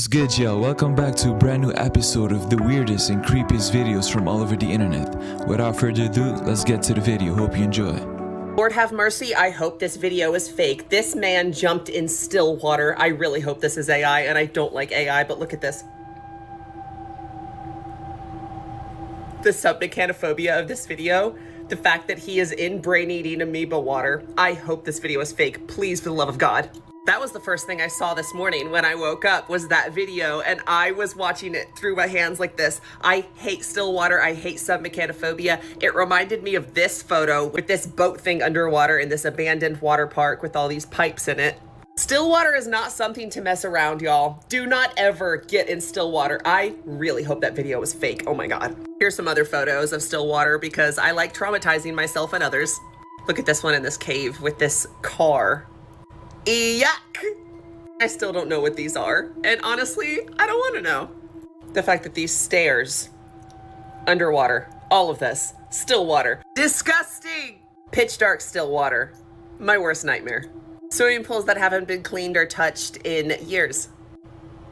good, y'all? Welcome back to a brand new episode of the weirdest and creepiest videos from all over the internet. Without further ado, let's get to the video. Hope you enjoy. Lord have mercy, I hope this video is fake. This man jumped in still water. I really hope this is AI, and I don't like AI, but look at this. The submechanophobia of this video, the fact that he is in brain-eating amoeba water. I hope this video is fake, please, for the love of God. That was the first thing I saw this morning when I woke up, was that video, and I was watching it through my hands like this. I hate still water. I hate submechanophobia. It reminded me of this photo with this boat thing underwater in this abandoned water park with all these pipes in it. Still water is not something to mess around, y'all. Do not ever get in still water. I really hope that video was fake. Oh my God. Here's some other photos of still water because I like traumatizing myself and others. Look at this one in this cave with this car. Yuck! I still don't know what these are, and honestly, I don't want to know. The fact that these stairs, underwater, all of this, still water, disgusting! Pitch dark still water, my worst nightmare. Swimming pools that haven't been cleaned or touched in years.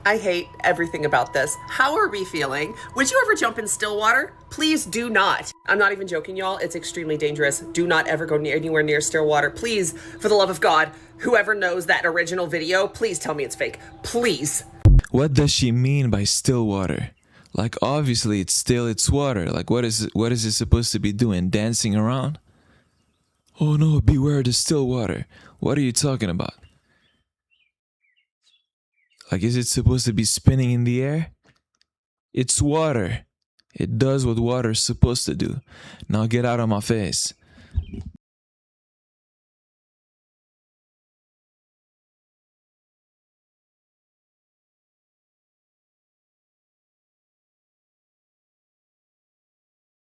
I hate everything about this. How are we feeling? Would you ever jump in still water? Please do not. I'm not even joking, y'all. It's extremely dangerous. Do not ever go anywhere near still water. Please, for the love of God, whoever knows that original video, please tell me it's fake. Please. What does she mean by still water? Like, obviously it's still, it's water. Like, what is it supposed to be doing? Dancing around? Oh no, beware the still water. What are you talking about? Like, is it supposed to be spinning in the air? It's water. It does what water is supposed to do. Now get out of my face.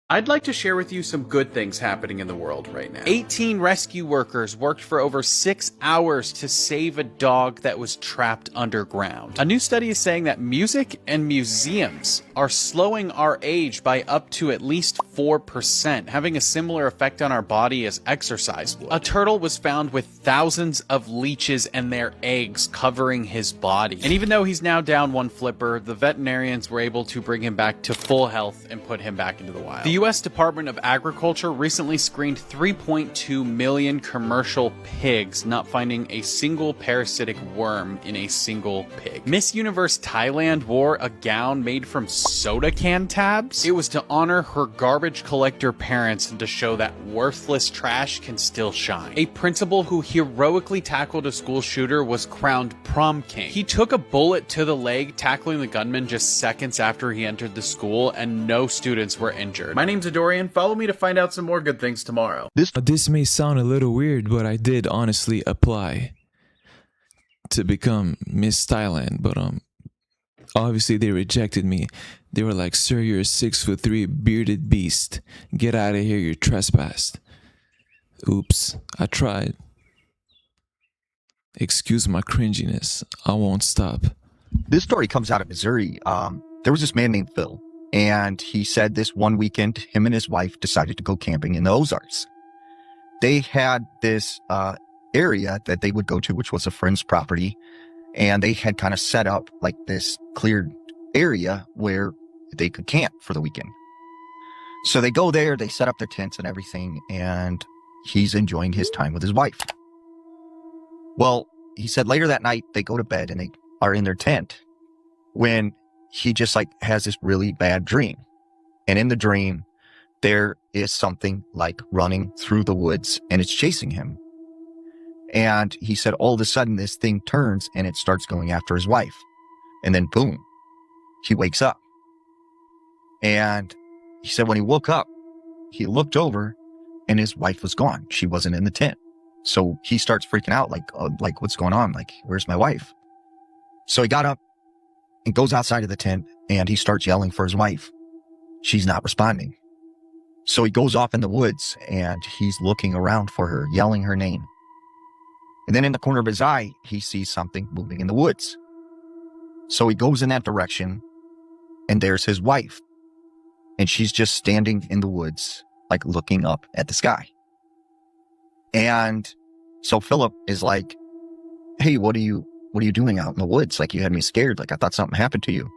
I'd like to share with you some good things happening in the world right now. 18 rescue workers worked for over 6 hours to save a dog that was trapped underground. A new study is saying that music and museums are slowing our age by up to at least 4%, having a similar effect on our body as exercise would. A turtle was found with thousands of leeches and their eggs covering his body. And even though he's now down one flipper, the veterinarians were able to bring him back to full health and put him back into the wild. The U.S. Department of Agriculture recently screened 3.2 million commercial pigs, not finding a single parasitic worm in a single pig. Miss Universe Thailand wore a gown made from soda can tabs. It was to honor her garbage collector parents and to show that worthless trash can still shine. A principal who heroically tackled a school shooter was crowned prom king. He took a bullet to the leg, tackling the gunman just seconds after he entered the school, and no students were injured. My name's Adorian. Follow me to find out some more good things tomorrow. This may sound a little weird, but I did honestly apply to become Miss Thailand, but obviously they rejected me. They were like, "Sir, you're a 6'3" bearded beast. Get out of here, you're trespassed." Oops, I tried. Excuse my cringiness. I won't stop. This story comes out of Missouri. There was this man named Phil. And he said this one weekend, him and his wife decided to go camping in the Ozarks. They had this area that they would go to, which was a friend's property. And they had kind of set up like this cleared area where they could camp for the weekend. So they go there, they set up their tents and everything, and he's enjoying his time with his wife. Well, he said later that night, they go to bed and they are in their tent when he just like has this really bad dream. And in the dream, there is something like running through the woods and it's chasing him. And he said all of a sudden this thing turns and it starts going after his wife. And then boom, he wakes up. And he said when he woke up, he looked over and his wife was gone. She wasn't in the tent. So he starts freaking out like what's going on? Like, where's my wife? So he got up and goes outside of the tent and he starts yelling for his wife. She's not responding. So he goes off in the woods and he's looking around for her, yelling her name. And then in the corner of his eye, he sees something moving in the woods. So he goes in that direction and there's his wife. And she's just standing in the woods, like looking up at the sky. And so Philip is like, "Hey, what are you what are you doing out in the woods? Like, you had me scared. Like, I thought something happened to you.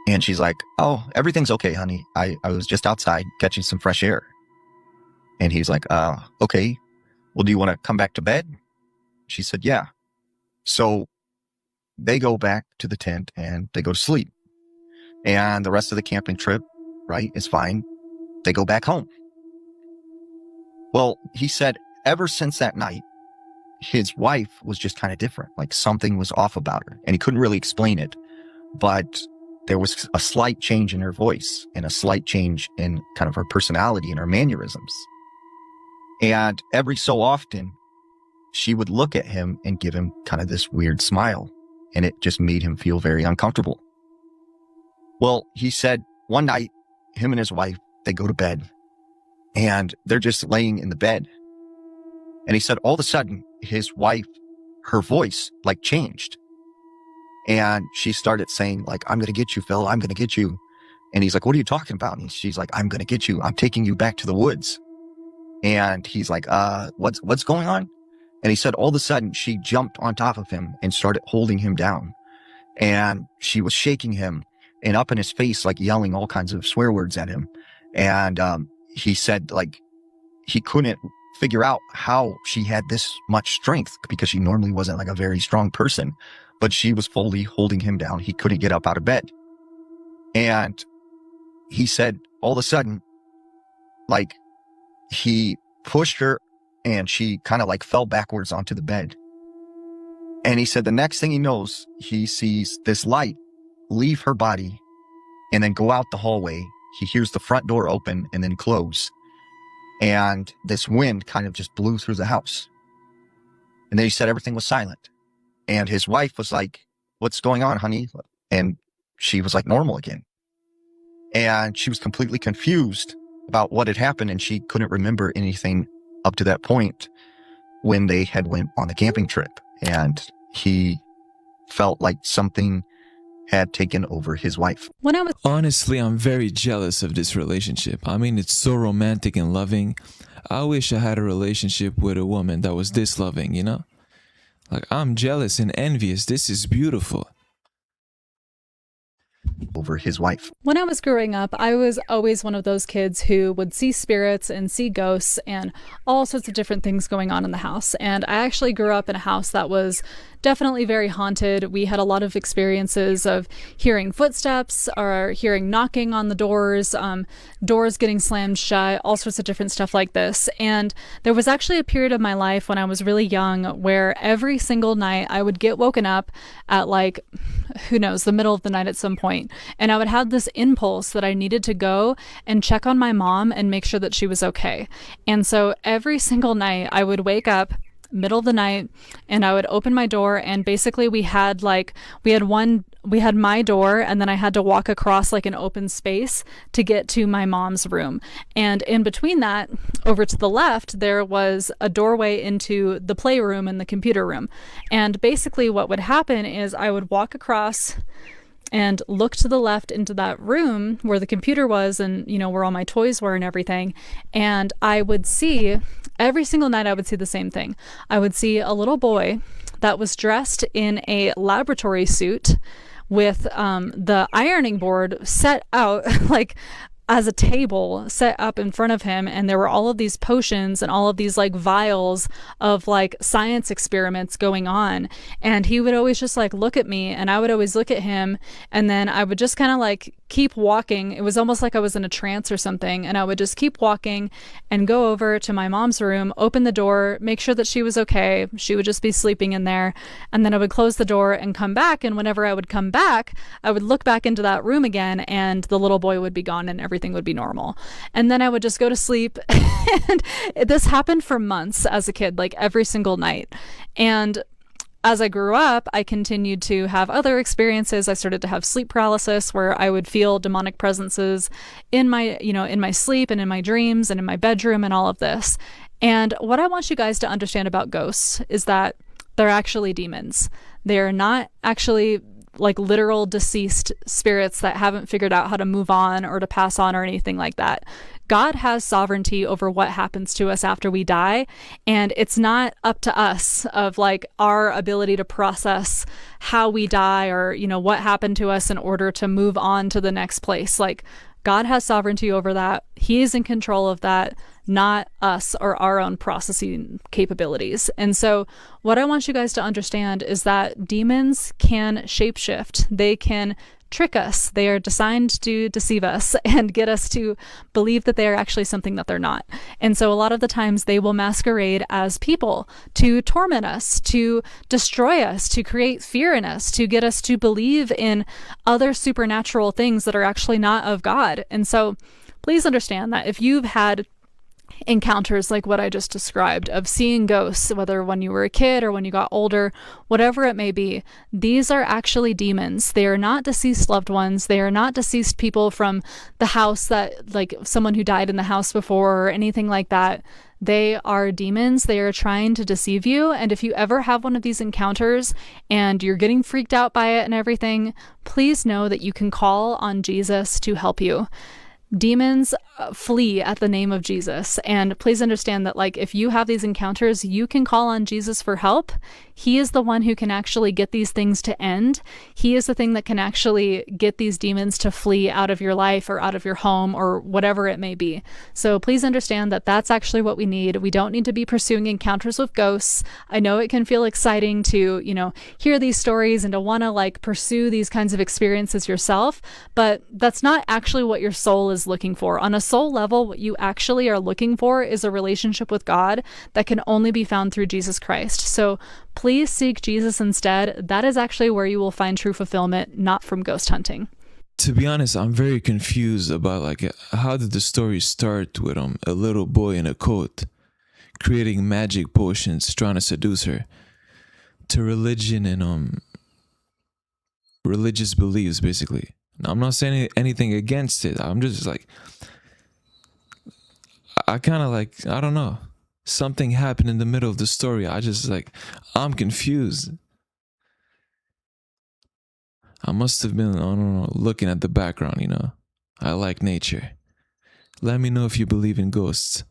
And she's like, oh, everything's okay, honey. I was just outside catching some fresh air. And he's like, okay. Well, do you want to come back to bed? She said, yeah. So they go back to the tent and they go to sleep. And the rest of the camping trip, right, is fine. They go back home. Well, he said ever since that night, his wife was just kind of different. Like, something was off about her, and he couldn't really explain it. But there was a slight change in her voice and a slight change in kind of her personality and her mannerisms. And every so often, she would look at him and give him kind of this weird smile, and it just made him feel very uncomfortable. Well, he said one night, him and his wife, they go to bed, and they're just laying in the bed. And he said all of a sudden, his wife, her voice like changed. And she started saying, like, I'm going to get you, Phil. I'm going to get you. And he's like, what are you talking about? And she's like, I'm going to get you. I'm taking you back to the woods. And he's like, what's going on? And he said all of a sudden she jumped on top of him and started holding him down. And she was shaking him and up in his face, like yelling all kinds of swear words at him. And he said, like, he couldn't figure out how she had this much strength, because she normally wasn't like a very strong person, but she was fully holding him down. He couldn't get up out of bed. And he said all of a sudden, like, he pushed her and she kind of like fell backwards onto the bed. And he said the next thing he knows, he sees this light leave her body and then go out the hallway. He hears the front door open and then close. And this wind kind of just blew through the house. And then he said everything was silent. And his wife was like, what's going on, honey? And she was like normal again. And she was completely confused about what had happened. And she couldn't remember anything up to that point when they had went on the camping trip. And he felt like something had taken over his wife. Honestly, I'm very jealous of this relationship. I mean, it's so romantic and loving. I wish I had a relationship with a woman that was this loving, you know? Like, I'm jealous and envious. This is beautiful. Over his wife. When I was growing up, I was always one of those kids who would see spirits and see ghosts and all sorts of different things going on in the house. And I actually grew up in a house that was definitely very haunted. We had a lot of experiences of hearing footsteps or hearing knocking on the doors, doors getting slammed shut, all sorts of different stuff like this. And there was actually a period of my life when I was really young where every single night I would get woken up at, like, who knows, the middle of the night at some point. And I would have this impulse that I needed to go and check on my mom and make sure that she was okay. And so every single night I would wake up middle of the night and I would open my door, and basically we had my door, and then I had to walk across like an open space to get to my mom's room. And in between that, over to the left, there was a doorway into the playroom and the computer room. And basically what would happen is I would walk across and look to the left into that room where the computer was and, you know, where all my toys were and everything. And I would see, every single night I would see the same thing. I would see a little boy that was dressed in a laboratory suit with the ironing board set out like as a table set up in front of him, and there were all of these potions and all of these like vials of like science experiments going on. And he would always just like look at me, and I would always look at him, and then I would just kind of like keep walking. It was almost like I was in a trance or something, and I would just keep walking and go over to my mom's room, open the door, make sure that she was okay. She would just be sleeping in there, and then I would close the door and come back. And whenever I would come back, I would look back into that room again, and the little boy would be gone and everything would be normal. And then I would just go to sleep. And this happened for months as a kid, like every single night. And as I grew up, I continued to have other experiences. I started to have sleep paralysis, where I would feel demonic presences in my, in my sleep and in my dreams and in my bedroom and all of this. And what I want you guys to understand about ghosts is that they're actually demons. They're not actually like literal deceased spirits that haven't figured out how to move on or to pass on or anything like that. God has sovereignty over what happens to us after we die, and it's not up to us of like our ability to process how we die or, you know, what happened to us in order to move on to the next place. Like, God has sovereignty over that. He is in control of that, not us or our own processing capabilities. And so what I want you guys to understand is that demons can shapeshift. They can trick us. They are designed to deceive us and get us to believe that they are actually something that they're not. And so a lot of the times they will masquerade as people to torment us, to destroy us, to create fear in us, to get us to believe in other supernatural things that are actually not of God. And so please understand that if you've had encounters like what I just described of seeing ghosts, whether when you were a kid or when you got older, whatever it may be, these are actually demons. They are not deceased loved ones. They are not deceased people from the house that, like someone who died in the house before or anything like that. They are demons. They are trying to deceive you. And if you ever have one of these encounters and you're getting freaked out by it and everything, please know that you can call on Jesus to help you. Demons flee at the name of Jesus. And please understand that, like, if you have these encounters, you can call on Jesus for help. He is the one who can actually get these things to end. He is the thing that can actually get these demons to flee out of your life or out of your home or whatever it may be. So please understand that that's actually what we need. We don't need to be pursuing encounters with ghosts. I know it can feel exciting to, you know, hear these stories and to want to like pursue these kinds of experiences yourself, but that's not actually what your soul is looking for. On a soul level, what you actually are looking for is a relationship with God that can only be found through Jesus Christ. So please seek Jesus instead. That is actually where you will find true fulfillment, not from ghost hunting. To be honest, I'm very confused about like how did the story start with a little boy in a coat creating magic potions trying to seduce her, to religion and religious beliefs basically. Now, I'm not saying anything against it. I'm just like, I kind of like, I don't know. Something happened in the middle of the story. I'm confused. I must have been, I don't know, looking at the background, you know. I like nature. Let me know if you believe in ghosts.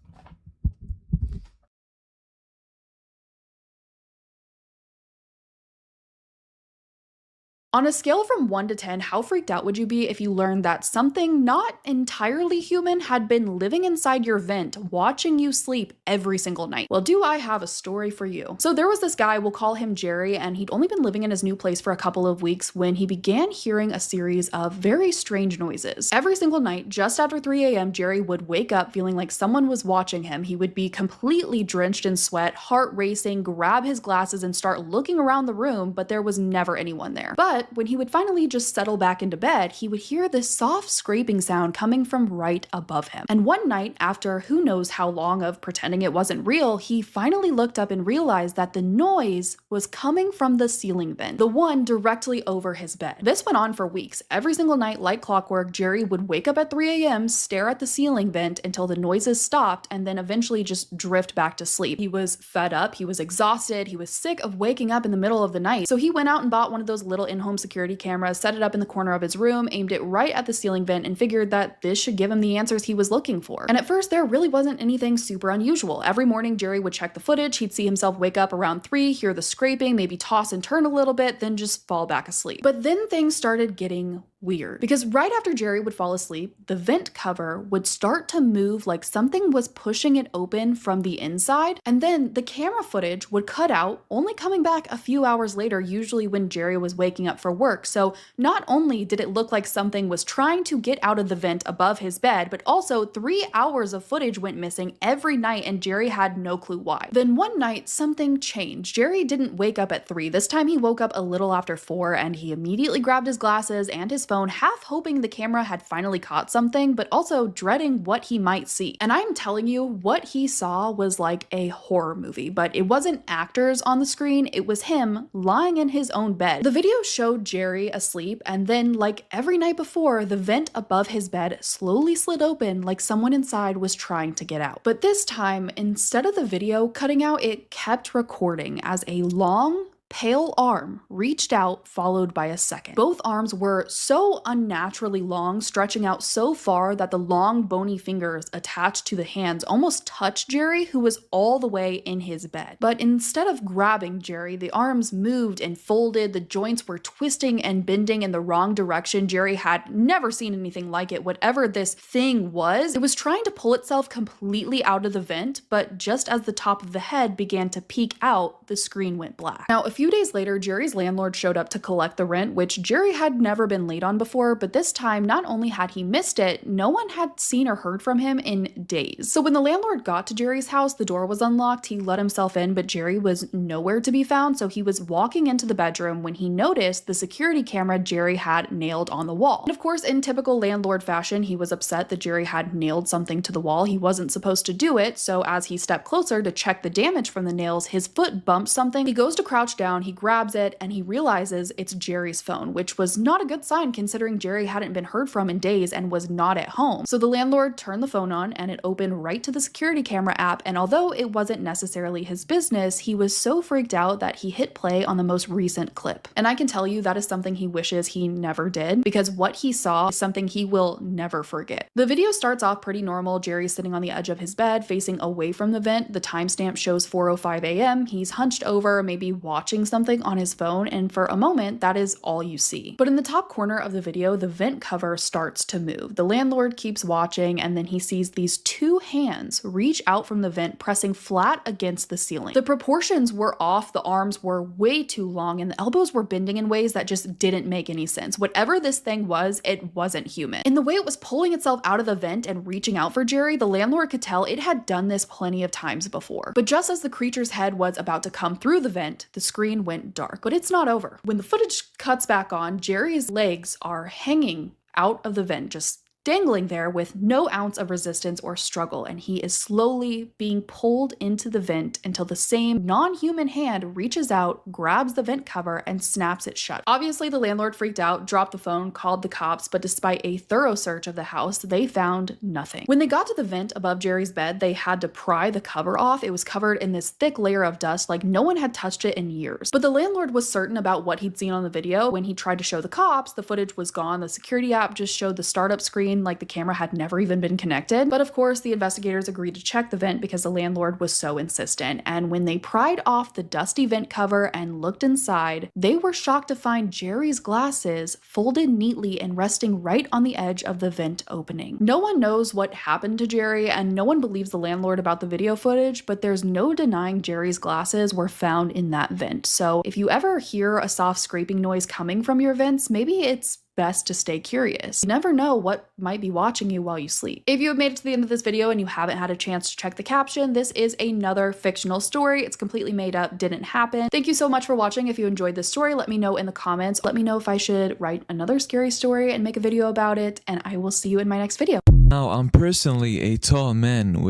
On a scale from 1 to 10, how freaked out would you be if you learned that something not entirely human had been living inside your vent, watching you sleep every single night? Well, do I have a story for you. So there was this guy, we'll call him Jerry, and he'd only been living in his new place for a couple of weeks when he began hearing a series of very strange noises. Every single night, just after 3 a.m., Jerry would wake up feeling like someone was watching him. He would be completely drenched in sweat, heart racing, grab his glasses and start looking around the room, but there was never anyone there. But when he would finally just settle back into bed, he would hear this soft scraping sound coming from right above him. And one night, after who knows how long of pretending it wasn't real, he finally looked up and realized that the noise was coming from the ceiling vent, the one directly over his bed. This went on for weeks. Every single night, like clockwork, Jerry would wake up at 3 a.m., stare at the ceiling vent until the noises stopped, and then eventually just drift back to sleep. He was fed up, he was exhausted, he was sick of waking up in the middle of the night, so he went out and bought one of those little in-home security cameras, set it up in the corner of his room, aimed it right at the ceiling vent, and figured that this should give him the answers he was looking for. And at first, there really wasn't anything super unusual. Every morning, Jerry would check the footage, he'd see himself wake up around 3, hear the scraping, maybe toss and turn a little bit, then just fall back asleep. But then things started getting weird, because right after Jerry would fall asleep, the vent cover would start to move like something was pushing it open from the inside, and then the camera footage would cut out, only coming back a few hours later, usually when Jerry was waking up for work. So not only did it look like something was trying to get out of the vent above his bed, but also 3 hours of footage went missing every night, and Jerry had no clue why. Then one night, something changed. Jerry didn't wake up at 3. This time he woke up a little after 4, and he immediately grabbed his glasses and his phone, half hoping the camera had finally caught something, but also dreading what he might see. And I'm telling you, what he saw was like a horror movie, but it wasn't actors on the screen, it was him lying in his own bed. The video showed Jerry asleep, and then, like every night before, the vent above his bed slowly slid open like someone inside was trying to get out. But this time, instead of the video cutting out, it kept recording as a long, pale arm reached out, followed by a second. Both arms were so unnaturally long, stretching out so far that the long bony fingers attached to the hands almost touched Jerry, who was all the way in his bed. But instead of grabbing Jerry, the arms moved and folded, the joints were twisting and bending in the wrong direction. Jerry had never seen anything like it. Whatever this thing was, it was trying to pull itself completely out of the vent, but just as the top of the head began to peek out, the screen went black. Now, a few days later, Jerry's landlord showed up to collect the rent, which Jerry had never been late on before, but this time, not only had he missed it, no one had seen or heard from him in days. So when the landlord got to Jerry's house, the door was unlocked. He let himself in, but Jerry was nowhere to be found, so he was walking into the bedroom when he noticed the security camera Jerry had nailed on the wall. And of course, in typical landlord fashion, he was upset that Jerry had nailed something to the wall. He wasn't supposed to do it, so as he stepped closer to check the damage from the nails, his foot bumps something. He goes to crouch down, he grabs it, and he realizes it's Jerry's phone, which was not a good sign considering Jerry hadn't been heard from in days and was not at home. So the landlord turned the phone on and it opened right to the security camera app, and although it wasn't necessarily his business, he was so freaked out that he hit play on the most recent clip. And I can tell you that is something he wishes he never did, because what he saw is something he will never forget. The video starts off pretty normal. Jerry's sitting on the edge of his bed, facing away from the vent. The timestamp shows 4:05 a.m. He's hunched over, maybe watching something on his phone, and for a moment, that is all you see. But in the top corner of the video, the vent cover starts to move. The landlord keeps watching, and then he sees these two hands reach out from the vent, pressing flat against the ceiling. The proportions were off, the arms were way too long, and the elbows were bending in ways that just didn't make any sense. Whatever this thing was, it wasn't human. In the way it was pulling itself out of the vent and reaching out for Jerry, the landlord could tell it had done this plenty of times before. But just as the creature's head was about to come through the vent, the screen went dark. But it's not over. When the footage cuts back on, Jerry's legs are hanging out of the vent, just dangling there with no ounce of resistance or struggle, and he is slowly being pulled into the vent until the same non-human hand reaches out, grabs the vent cover, and snaps it shut. Obviously, the landlord freaked out, dropped the phone, called the cops, but despite a thorough search of the house, they found nothing. When they got to the vent above Jerry's bed, they had to pry the cover off. It was covered in this thick layer of dust, like no one had touched it in years. But the landlord was certain about what he'd seen on the video. When he tried to show the cops, the footage was gone. The security app just showed the startup screen like the camera had never even been connected. But of course, the investigators agreed to check the vent because the landlord was so insistent. And when they pried off the dusty vent cover and looked inside, they were shocked to find Jerry's glasses folded neatly and resting right on the edge of the vent opening. No one knows what happened to Jerry, and no one believes the landlord about the video footage, but there's no denying Jerry's glasses were found in that vent. So if you ever hear a soft scraping noise coming from your vents, maybe it's best to stay curious. You never know what might be watching you while you sleep. If you have made it to the end of this video and you haven't had a chance to check the caption, this is another fictional story. It's completely made up, didn't happen. Thank you so much for watching. If you enjoyed this story, let me know in the comments. Let me know if I should write another scary story and make a video about it, and I will see you in my next video. Now, I'm personally a tall man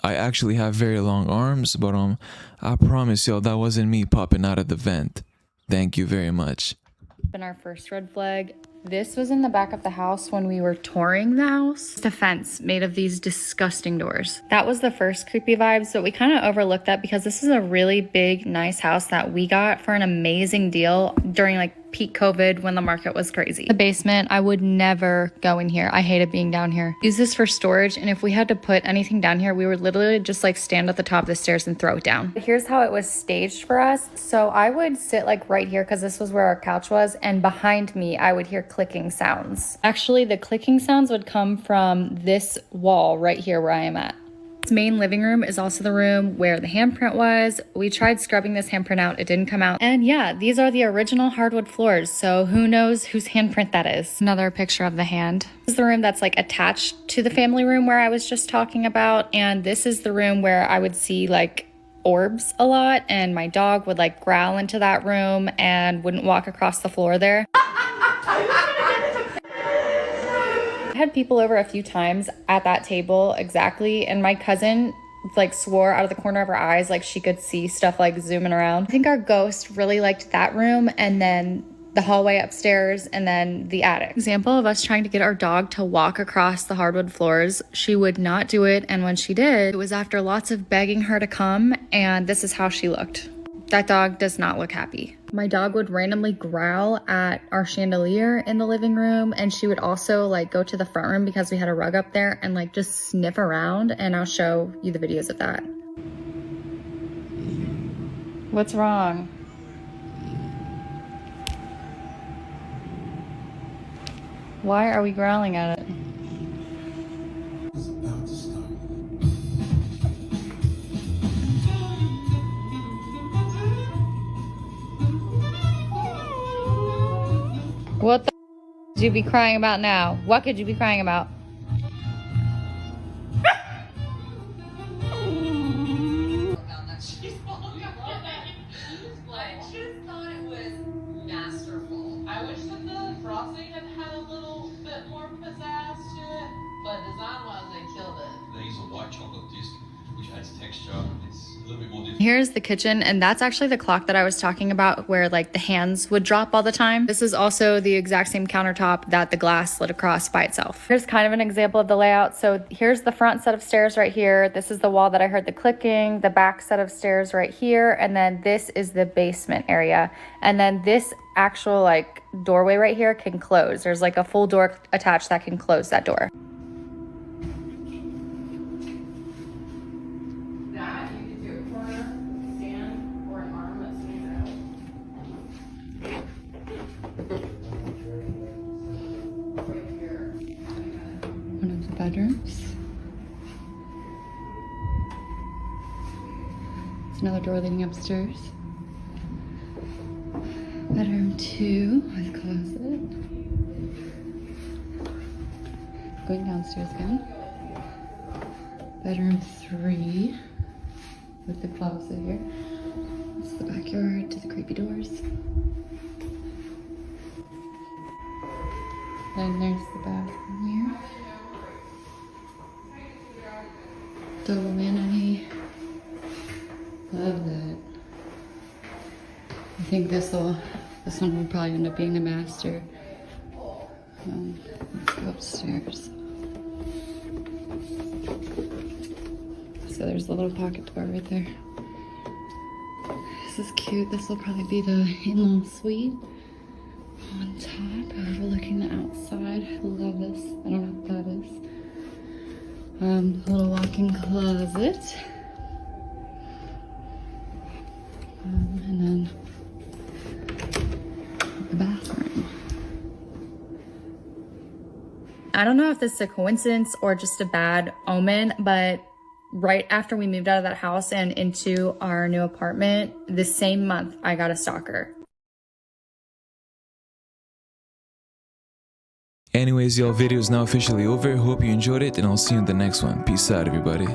I actually have very long arms, but I promise y'all that wasn't me popping out of the vent. Thank you very much. Been our first red flag. This was in the back of the house when we were touring the house. It's a fence made of these disgusting doors. That was the first creepy vibes, but we kind of overlooked that because this is a really big, nice house that we got for an amazing deal during like peak COVID when the market was crazy. The basement, I would never go in here. I hated being down here. Use this for storage, and if we had to put anything down here, we would literally just like stand at the top of the stairs and throw it down. Here's how it was staged for us. So I would sit like right here because this was where our couch was, and behind me I would hear clicking sounds. Actually, the clicking sounds would come from this wall right here where I am at. This main living room is also the room where the handprint was. We tried scrubbing this handprint out, it didn't come out. And yeah, these are the original hardwood floors, so who knows whose handprint that is. Another picture of the hand. This is the room that's like attached to the family room where I was just talking about, and this is the room where I would see like orbs a lot, and my dog would like growl into that room and wouldn't walk across the floor there. I had people over a few times at that table exactly, and my cousin like swore out of the corner of her eyes like she could see stuff like zooming around. I think our ghost really liked that room, and then the hallway upstairs, and then the attic. Example of us trying to get our dog to walk across the hardwood floors. She would not do it, and when she did, it was after lots of begging her to come, and this is how she looked. That dog does not look happy. My dog would randomly growl at our chandelier in the living room, and she would also like go to the front room because we had a rug up there and like just sniff around, and I'll show you the videos of that. What's wrong? Why are we growling at it? What the could you be crying about now? What could you be crying about? I just thought it was masterful. I wish that the frosting had a little bit more pizzazz to it, but design-wise, they killed it. They use a white chocolate disc, which adds texture. It's a little bit more difficult. Here's the kitchen, and that's actually the clock that I was talking about where like the hands would drop all the time. This is also the exact same countertop that the glass slid across by itself. Here's kind of an example of the layout. So here's the front set of stairs right here. This is the wall that I heard the clicking, the back set of stairs right here, and then this is the basement area. And then this actual like doorway right here can close. There's like a full door attached that can close that door. One of the bedrooms. It's another door leading upstairs. Bedroom 2 with closet. Going downstairs again. Bedroom 3 with the closet here. This is the backyard to the creepy doors. Then there's the bathroom here. Double vanity. Love that. I think this one will probably end up being the master. Let's go upstairs. So there's the little pocket door right there. This is cute. This will probably be the in-law suite. On top, overlooking the outside. I love this. I don't know what that is. A little walk-in closet. And then the bathroom. I don't know if this is a coincidence or just a bad omen, but right after we moved out of that house and into our new apartment, the same month I got a stalker. Anyways, y'all, video is now officially over. Hope you enjoyed it, and I'll see you in the next one. Peace out, everybody.